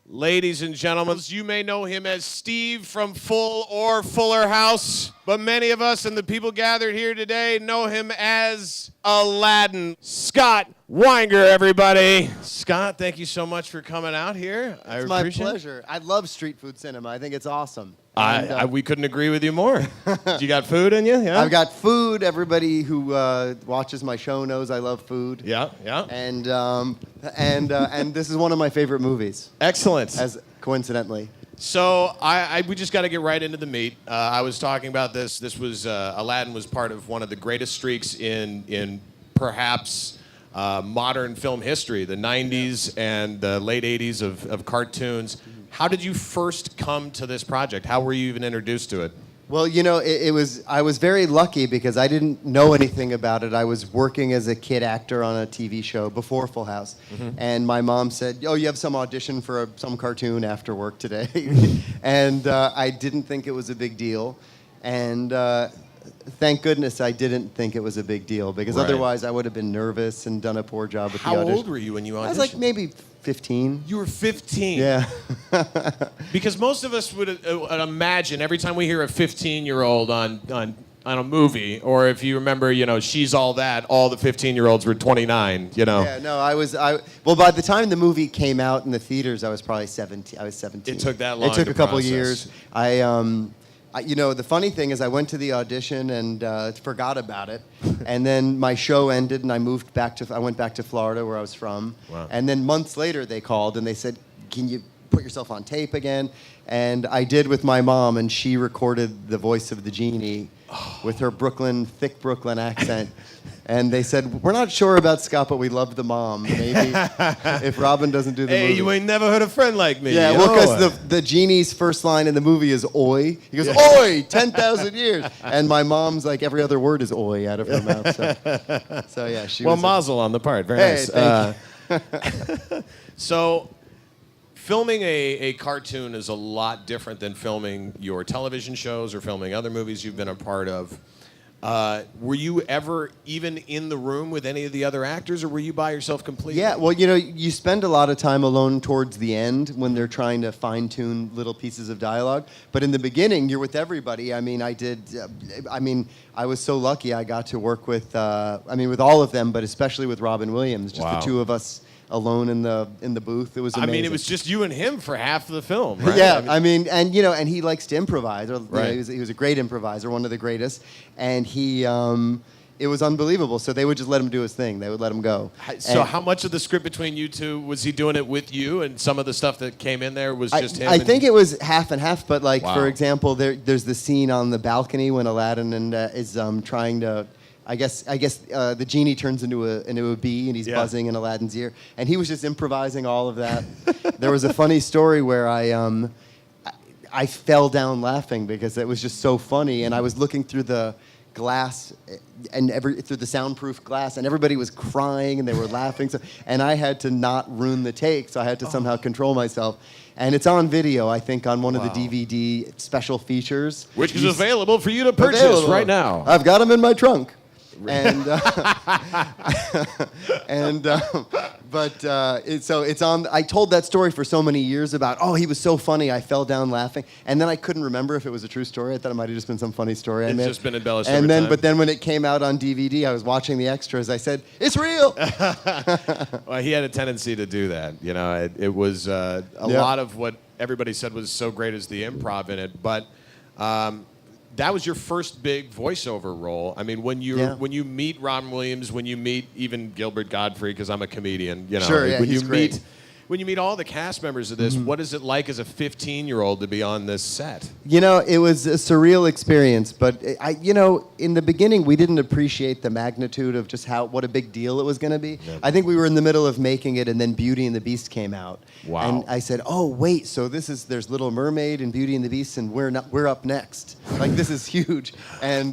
Ladies and gentlemen, you may know him as Steve from Full or Fuller House, but many of us and the people gathered here today know him as Aladdin. Scott Weinger, everybody. Scott, thank you so much for coming out here. It's my pleasure. I love street food cinema. I think it's awesome. We couldn't agree with you more. You got food in you? Yeah. I've got food. Everybody who watches my show knows I love food. Yeah, yeah. And this is one of my favorite movies. Excellent. As coincidentally. So we just got to get right into the meat. I was talking about this. This was Aladdin was part of one of the greatest streaks in perhaps modern film history, the 90s and the late 80s of cartoons. How did you first come to this project? How were you even introduced to it? Well, you know, I was very lucky because I didn't know anything about it. I was working as a kid actor on a TV show before Full House. And my mom said, oh, you have some audition for some cartoon after work today. And I didn't think it was a big deal. And thank goodness I didn't think it was a big deal because otherwise I would have been nervous and done a poor job with the audition. How old were you when you auditioned? I was like maybe 15. You were 15? Yeah. Because most of us would imagine every time we hear a 15-year-old on a movie, or if you remember, you know, She's All That, all the 15-year-olds were 29, you know. Yeah, no, well, by the time the movie came out in the theaters, I was probably 17. I was 17. It took that long. It took to a couple process. Years. You know, the funny thing is I went to the audition and forgot about it. And then my show ended and I went back to Florida where I was from. Wow. And then months later they called and they said, can you put yourself on tape again? And I did with my mom, and she recorded the voice of the genie with her thick Brooklyn accent. And they said, we're not sure about Scott, but we love the mom. Maybe if Robin doesn't do the movie. Hey, you ain't never heard a friend like me. Yeah, well, because the genie's first line in the movie is oi. He goes, oi, 10,000 years. And my mom's like, every other word is oi out of her mouth. So yeah, she was... Well, mazel on the part. Very nice. Thank you. So... Filming a cartoon is a lot different than filming your television shows or filming other movies you've been a part of. Were you ever even in the room with any of the other actors, or were you by yourself completely? Yeah, well, you know, you spend a lot of time alone towards the end when they're trying to fine-tune little pieces of dialogue. But in the beginning, you're with everybody. I mean, I was so lucky I got to work with, with all of them, but especially with Robin Williams, just the two of us alone in the booth. It was amazing. I mean, it was just you and him for half of the film, right? Yeah, and he likes to improvise. Or, right. You know, he was a great improviser, one of the greatest, and it was unbelievable. So they would just let him do his thing. They would let him go. So how much of the script between you two, was he doing it with you, and some of the stuff that came in there was just him? I think it was half and half, but for example, there's the scene on the balcony when Aladdin is trying to... I guess the genie turns into a bee and he's buzzing in Aladdin's ear, and he was just improvising all of that. There was a funny story where I fell down laughing because it was just so funny, and I was looking through the glass and through the soundproof glass, and everybody was crying and they were laughing. And I had to not ruin the take, so I had to somehow control myself. And it's on video, I think, on one of the DVD special features, which is available for you to purchase right now. I've got them in my trunk. And so it's on. I told that story for so many years about, he was so funny, I fell down laughing, and then I couldn't remember if it was a true story. I thought it might have just been some funny story. It's just been embellished. But then when it came out on DVD, I was watching the extras. I said, "It's real." Well, he had a tendency to do that. You know, it was a lot of what everybody said was so great is the improv in it, but. That was your first big voiceover role. I mean, when you meet Robin Williams, when you meet even Gilbert Gottfried, because I'm a comedian, you know, when you meet all the cast members of this, what is it like as a 15-year-old to be on this set? You know, it was a surreal experience, but in the beginning, we didn't appreciate the magnitude of just what a big deal it was going to be. Yeah. I think we were in the middle of making it, and then Beauty and the Beast came out. Wow. And I said, oh, wait, so there's Little Mermaid and Beauty and the Beast, and we're up next. Like, this is huge. And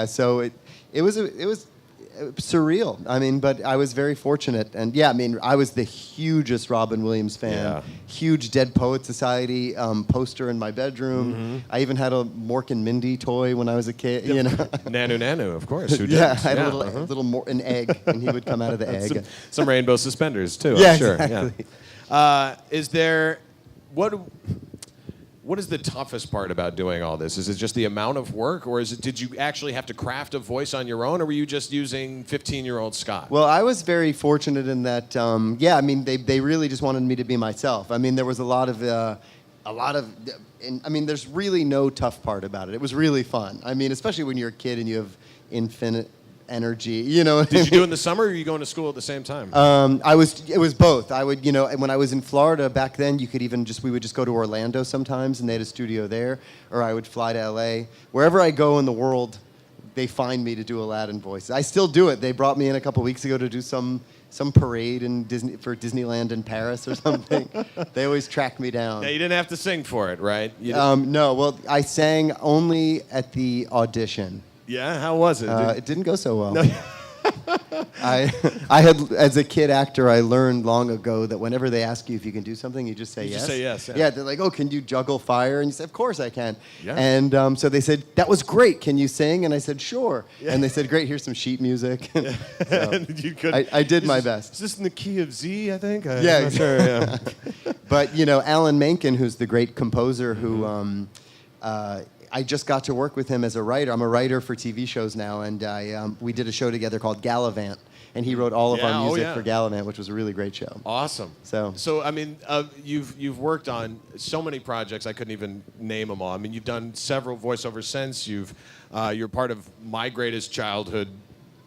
so it was surreal. I mean, but I was very fortunate, and I was the hugest Robin Williams fan. Yeah. Huge Dead Poet Society poster in my bedroom. I even had a Mork and Mindy toy when I was a kid. You know, Nanu, of course. Who I had an egg, and he would come out of the egg. Some rainbow suspenders too. Yeah, I'm sure. exactly. Is there what is the toughest part about doing all this? Is it just the amount of work, or did you actually have to craft a voice on your own, or were you just using 15-year-old Scott? Well, I was very fortunate in that, yeah, I mean, they really just wanted me to be myself. I mean, there was a lot of, I mean, there's really no tough part about it. It was really fun. I mean, especially when you're a kid and you have infinite energy, you know. Did you do it in the summer, or were you going to school at the same time? It was both. I would, when I was in Florida back then, we would just go to Orlando sometimes, and they had a studio there, or I would fly to LA. Wherever I go in the world, they find me to do Aladdin voices. I still do it. They brought me in a couple weeks ago to do some parade for Disneyland in Paris or something. They always track me down. Yeah, you didn't have to sing for it, right? No, well, I sang only at the audition. Yeah, how was it? It didn't go so well. No. I had, as a kid actor, I learned long ago that whenever they ask you if you can do something, you just say yes. Just say yes. Yeah. Yeah, they're like, oh, can you juggle fire? And you say, of course I can. Yeah. And so they said, that was great. Can you sing? And I said, sure. Yeah. And they said, great, here's some sheet music. Yeah. So You could, I did my best. Is this in the key of Z, I think? Yeah. I'm not sure, yeah. But, Alan Menken, who's the great composer who... I just got to work with him as a writer. I'm a writer for TV shows now, and we did a show together called Gallivant, and he wrote all of our music for Gallivant, which was a really great show. Awesome. So I mean, you've worked on so many projects. I couldn't even name them all. I mean, you've done several voiceovers since. You're part of my greatest childhood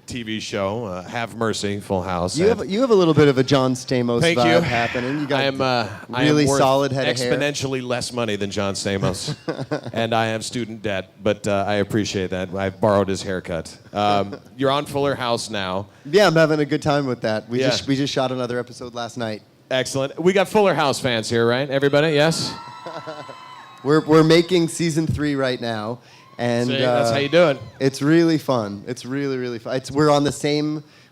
TV show, Have Mercy, Full House. You have a little bit of a John Stamos vibe happening. You got really solid head of hair. Exponentially less money than John Stamos, and I have student debt, but I appreciate that. I've borrowed his haircut. You're on Fuller House now. Yeah, I'm having a good time with that. We just shot another episode last night. Excellent. We got Fuller House fans here, right? Everybody, yes? We're making season 3 right now. And see, that's how you do it. It's really fun. It's really, really fun.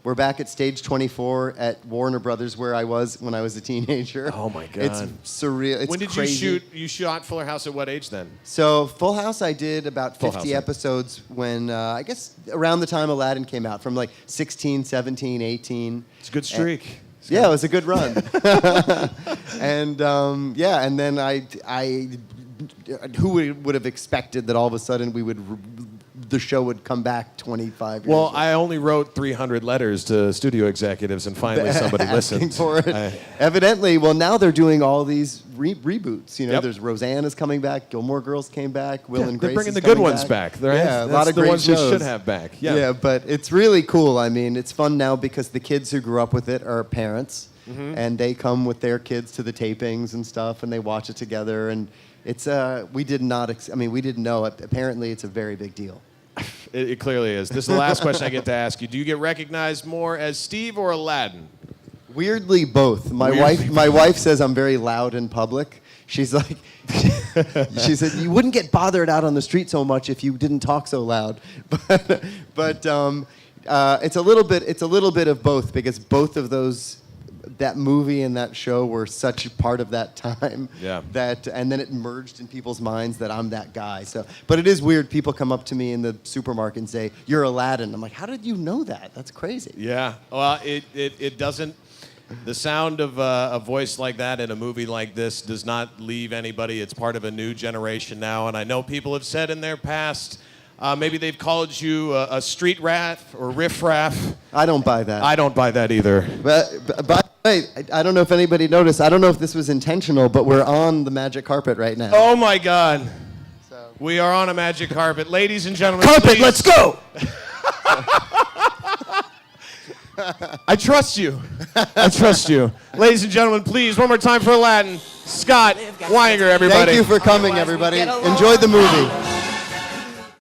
We're back at stage 24 at Warner Brothers, where I was when I was a teenager. Oh my God. It's surreal. It's when did crazy. you shoot? You shot Fuller House at what age then? So Full House, I did about 50 episodes when, I guess, around the time Aladdin came out, from like 16, 17, 18. It's a good streak. Yeah, it was a good run. And and then I who would have expected that all of a sudden the show would come back 25 years Well, later. I only wrote 300 letters to studio executives, and finally somebody listened. For it. Evidently, well, now they're doing all these reboots. There's Roseanne is coming back, Gilmore Girls came back, Will and Grace. They're bringing is the good coming ones back. Right? Yeah, a lot of the great ones shows. we should have back. Yeah, but it's really cool. I mean, it's fun now because the kids who grew up with it are parents, and they come with their kids to the tapings and stuff, and they watch it together. And it's we didn't know. Apparently, it's a very big deal. It clearly is. This is the last question I get to ask you. Do you get recognized more as Steve or Aladdin? Weirdly, both. My wife says I'm very loud in public. She's like, she said you wouldn't get bothered out on the street so much if you didn't talk so loud. But it's a little bit of both, because both of those. That movie and that show were such a part of that time. Yeah. And then it merged in people's minds that I'm that guy. But it is weird. People come up to me in the supermarket and say, "You're Aladdin." I'm like, "How did you know that? That's crazy." Yeah. Well, it doesn't. The sound of a voice like that in a movie like this does not leave anybody. It's part of a new generation now, and I know people have said in their past. Maybe they've called you a street rat or riff-raff. I don't buy that. I don't buy that either. But by the way, I don't know if anybody noticed. I don't know if this was intentional, but we're on the magic carpet right now. Oh, my God. We are on a magic carpet. Ladies and gentlemen, carpet, please. let's go! I trust you. I trust you. Ladies and gentlemen, please, one more time for Aladdin. Scott Weinger, everybody. Thank you for coming, everybody. Enjoy the movie.